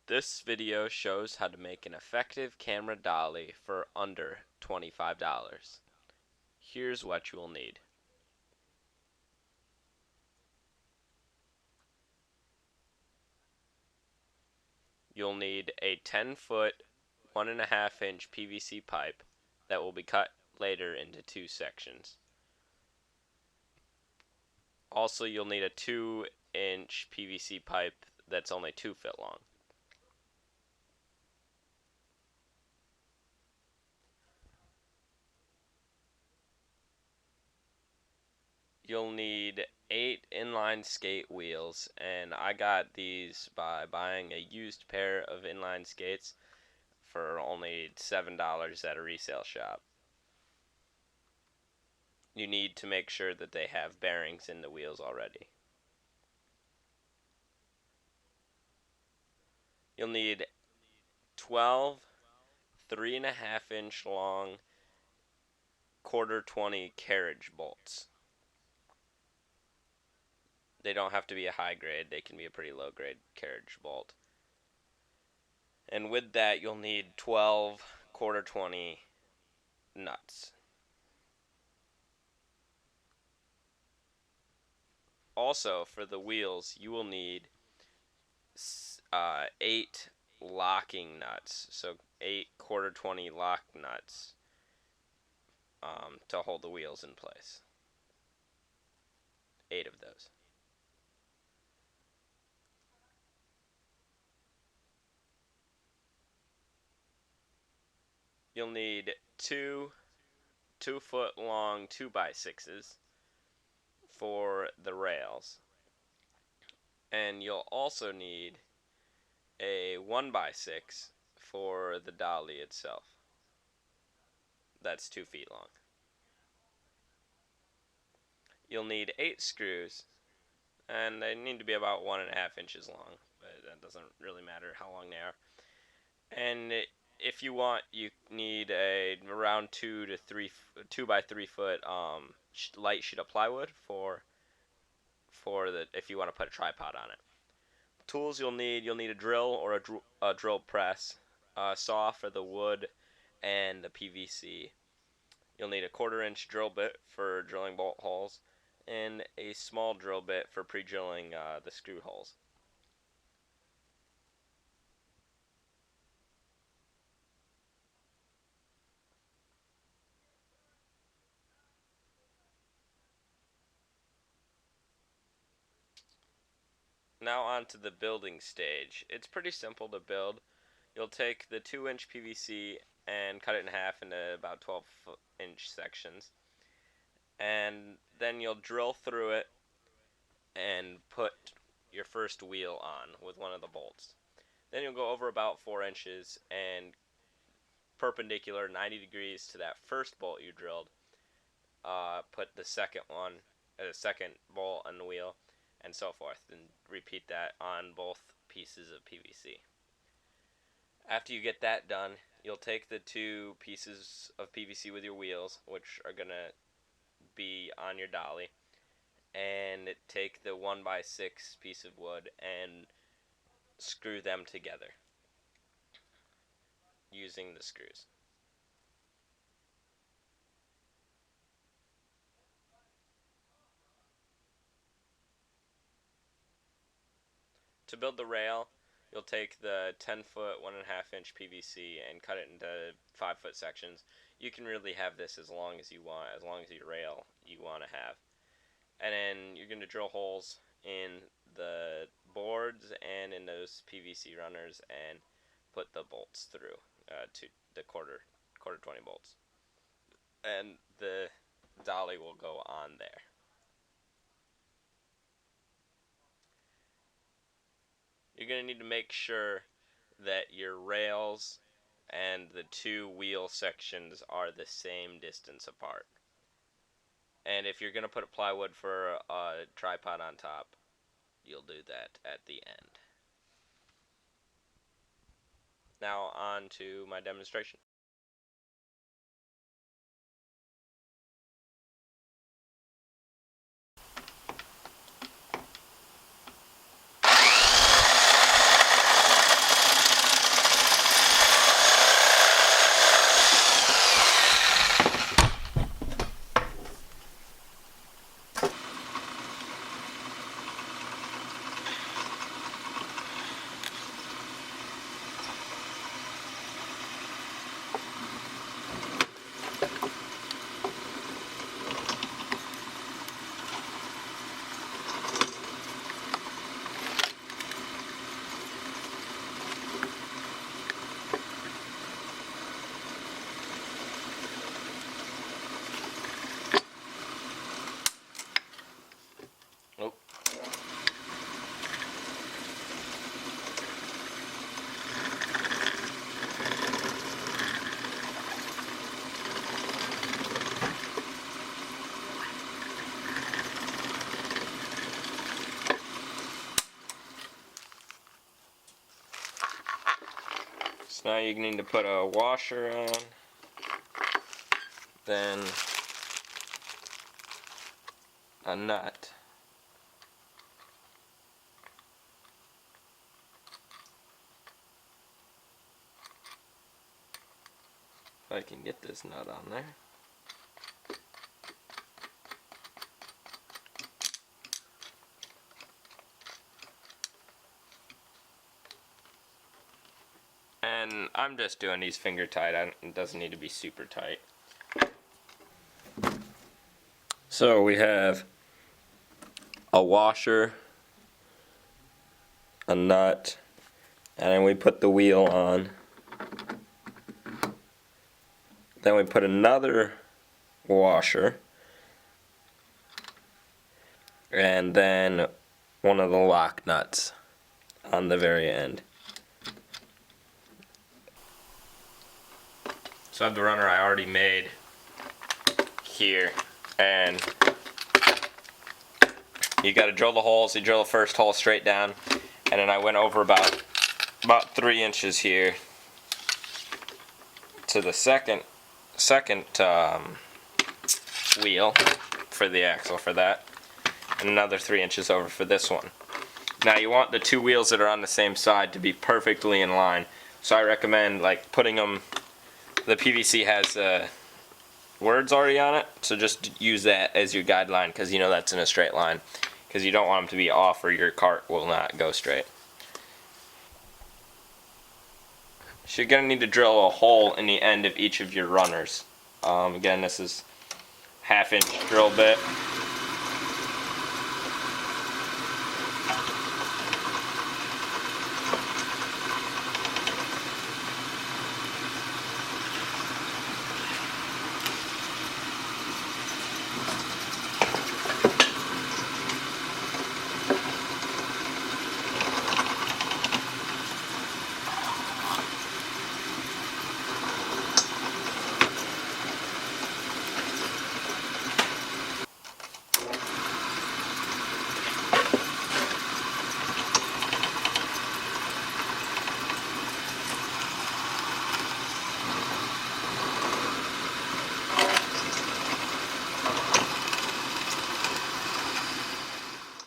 This video shows how to make an effective camera dolly for under $25. Here's what you will need. You'll need a 10-foot, 1.5-inch PVC pipe that will be cut later into two sections. Also, you'll need a 2-inch PVC pipe that's only 2 feet long. You'll need 8 inline skate wheels, and I got these by buying a used pair of inline skates for only $7 at a resale shop. You need to make sure that they have bearings in the wheels already. You'll need 12 3.5-inch long quarter 20 carriage bolts. They don't have to be a high grade, they can be a pretty low grade carriage bolt. And with that, you'll need 12 quarter 20 nuts. Also, for the wheels, you will need 8 locking nuts, so 8 quarter 20 lock nuts to hold the wheels in place. 8 of those. You'll need 2 2-foot long 2x6s for the rails, and you'll also need a 1x6 for the dolly itself. That's 2 feet long. You'll need 8 screws, and they need to be about 1.5 inches long, but that doesn't really matter how long they are. And if you want, you need around 2 by 3 foot light sheet of plywood for the if you want to put a tripod on it. Tools you'll need a drill or a drill press, a saw for the wood and the PVC. You'll need a 1/4-inch drill bit for drilling bolt holes, and a small drill bit for pre-drilling the screw holes. Now on to the building stage. It's pretty simple to build. You'll take the 2-inch PVC and cut it in half into about 12-inch sections. And then you'll drill through it and put your first wheel on with one of the bolts. Then you'll go over about 4 inches and perpendicular 90 degrees to that first bolt you drilled. Put the second bolt on the wheel, and so forth, and repeat that on both pieces of PVC. After you get that done, you'll take the 2 pieces of PVC with your wheels, which are going to be on your dolly, and take the 1x6 piece of wood and screw them together using the screws. To build the rail, you'll take the 10-foot, 1.5-inch PVC and cut it into 5-foot sections. You can really have this as long as you want, as long as your rail you want to have. And then you're going to drill holes in the boards and in those PVC runners and put the bolts through to the quarter 20 bolts. And the dolly will go on there. You're going to need to make sure that your rails and the 2 wheel sections are the same distance apart. And if you're going to put a plywood for a tripod on top, you'll do that at the end. Now on to my demonstration. So now you need to put a washer on, then a nut. If I can get this nut on there. And I'm just doing these finger tight. It doesn't need to be super tight. So we have a washer, a nut, and then we put the wheel on. Then we put another washer, and then one of the lock nuts on the very end. So I have the runner I already made here, and you got to drill the holes. You drill the first hole straight down, and then I went over about 3 inches here to the second wheel for the axle for that, and another 3 inches over for this one. Now you want the two wheels that are on the same side to be perfectly in line, so I recommend like putting them. The PVC has words already on it, so just use that as your guideline, because you know that's in a straight line, because you don't want them to be off or your cart will not go straight. So you're going to need to drill a hole in the end of each of your runners. Again, this is 1/2 inch drill bit.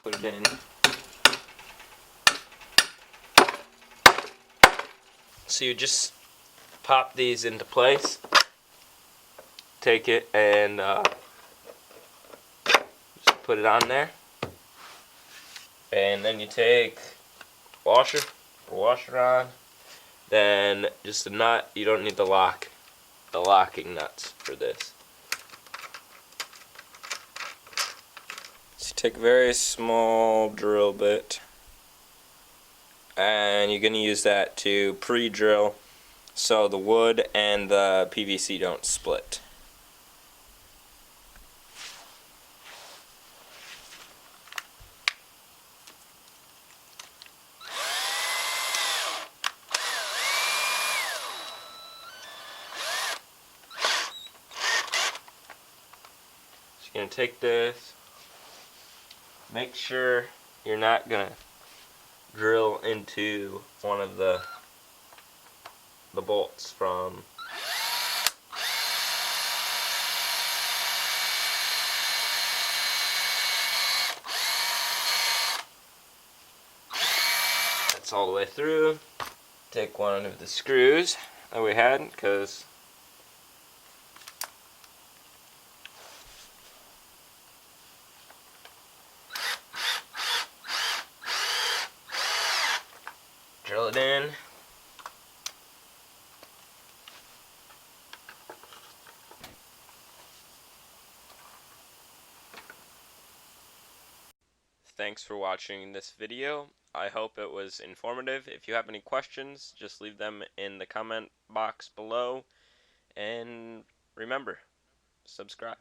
Put it in. So you just pop these into place, take it and just put it on there, and then you take washer on, then just a nut. You don't need the locking nuts for this. So you take a very small drill bit, and you're going to use that to pre-drill so the wood and the PVC don't split. So you're going to take this, make sure you're not going to drill into one of the bolts from that's all the way through. Take one of the screws that we had, because drill it in. Thanks for watching this video. I hope it was informative. If you have any questions, just leave them in the comment box below. And remember, subscribe.